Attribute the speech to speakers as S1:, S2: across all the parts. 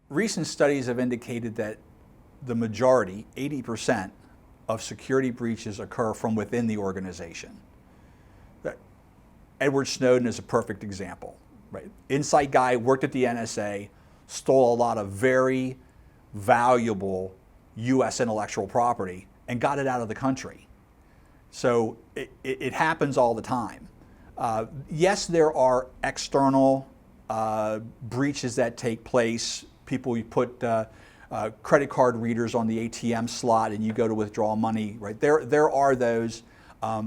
S1: Recent studies have indicated that the majority, 80%, of security breaches occur from within the organization. Edward Snowden is a perfect example. Right? Inside guy, worked at the NSA, stole a lot of very valuable US intellectual property and got it out of the country. So it happens all the time. Yes, there are external breaches that take place. People, you put credit card readers on the ATM slot and you go to withdraw money, right? There are those, but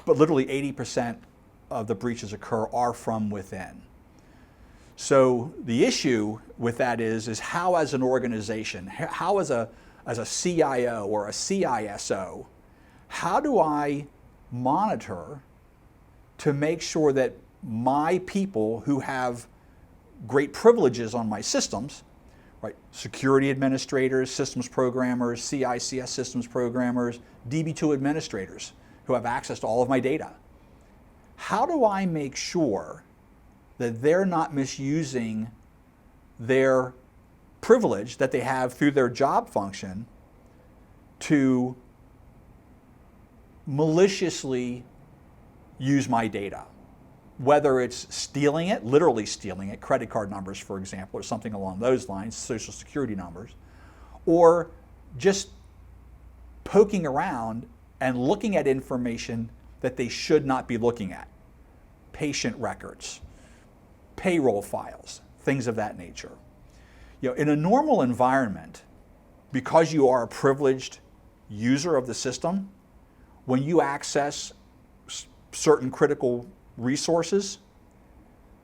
S1: literally 80% of the breaches are from within. So the issue with that is how as an organization, how as a CIO or a CISO, how do I monitor to make sure that my people who have great privileges on my systems, right? Security administrators, systems programmers, CICS systems programmers, DB2 administrators who have access to all of my data. How do I make sure that they're not misusing their privilege that they have through their job function to maliciously use my data? Whether it's stealing it, literally stealing it, credit card numbers, for example, or something along those lines, social security numbers, or just poking around and looking at information that they should not be looking at. Patient records, payroll files, things of that nature. You know, in a normal environment, because you are a privileged user of the system, when you access certain critical resources,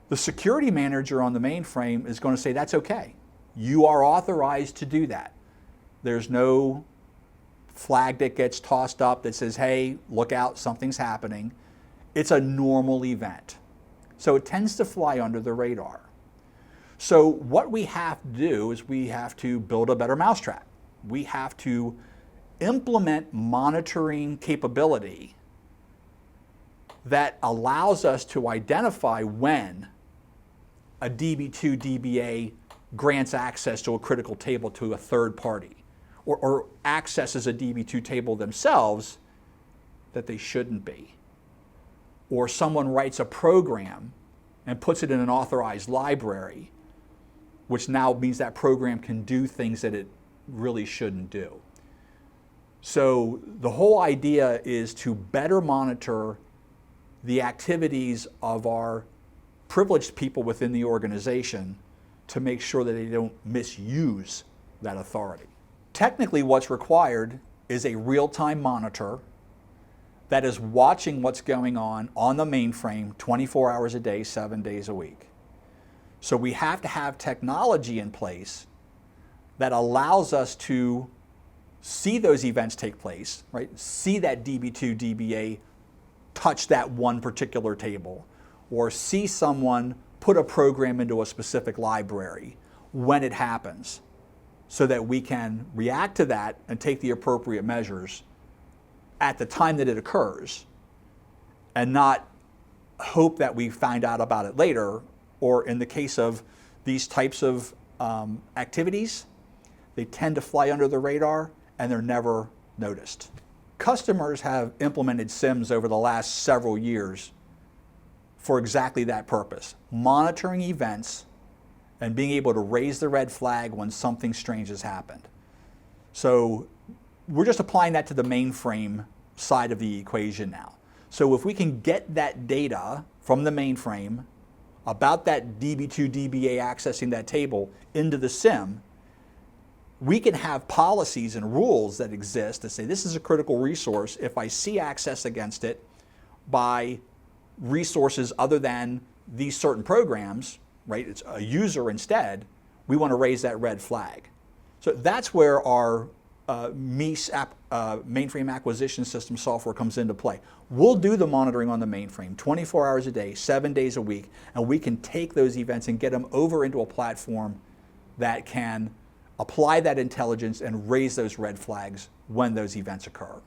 S1: the security manager on the mainframe is going to say, that's okay. You are authorized to do that. There's no flag that gets tossed up that says, hey, look out, something's happening. It's a normal event. So it tends to fly under the radar. So what we have to do is we have to build a better mousetrap. We have to implement monitoring capability that allows us to identify when a DB2 DBA grants access to a critical table to a third party or accesses a DB2 table themselves that they shouldn't be. Or someone writes a program and puts it in an authorized library, which now means that program can do things that it really shouldn't do. So the whole idea is to better monitor the activities of our privileged people within the organization to make sure that they don't misuse that authority. Technically, what's required is a real-time monitor that is watching what's going on the mainframe 24 hours a day, 7 days a week. So we have to have technology in place that allows us to see those events take place, right? See that DB2, DBA touch that one particular table, or see someone put a program into a specific library when it happens, so that we can react to that and take the appropriate measures at the time that it occurs, and not hope that we find out about it later, or in the case of these types of activities, they tend to fly under the radar and they're never noticed. Customers have implemented SIEMs over the last several years for exactly that purpose, monitoring events and being able to raise the red flag when something strange has happened. So we're just applying that to the mainframe side of the equation now. So if we can get that data from the mainframe about that DB2 DBA accessing that table into the SIEM, we can have policies and rules that exist that say this is a critical resource. If I see access against it by resources other than these certain programs, right, it's a user instead, we want to raise that red flag. So that's where our MEAS mainframe acquisition system software comes into play. We'll do the monitoring on the mainframe 24 hours a day, 7 days a week, and we can take those events and get them over into a platform that can apply that intelligence and raise those red flags when those events occur.